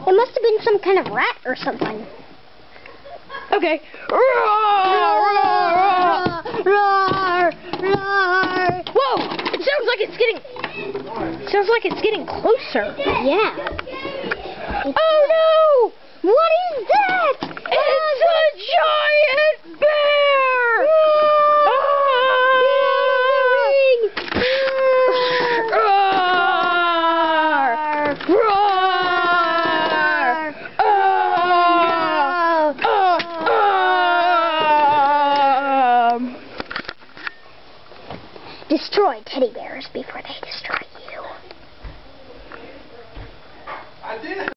It must have been some kind of rat or something. Okay. Roar, roar, roar. Whoa! It sounds like it's getting closer. Yeah. Oh no! What is that? It's a giant bear! Destroy teddy bears before they destroy you. I did.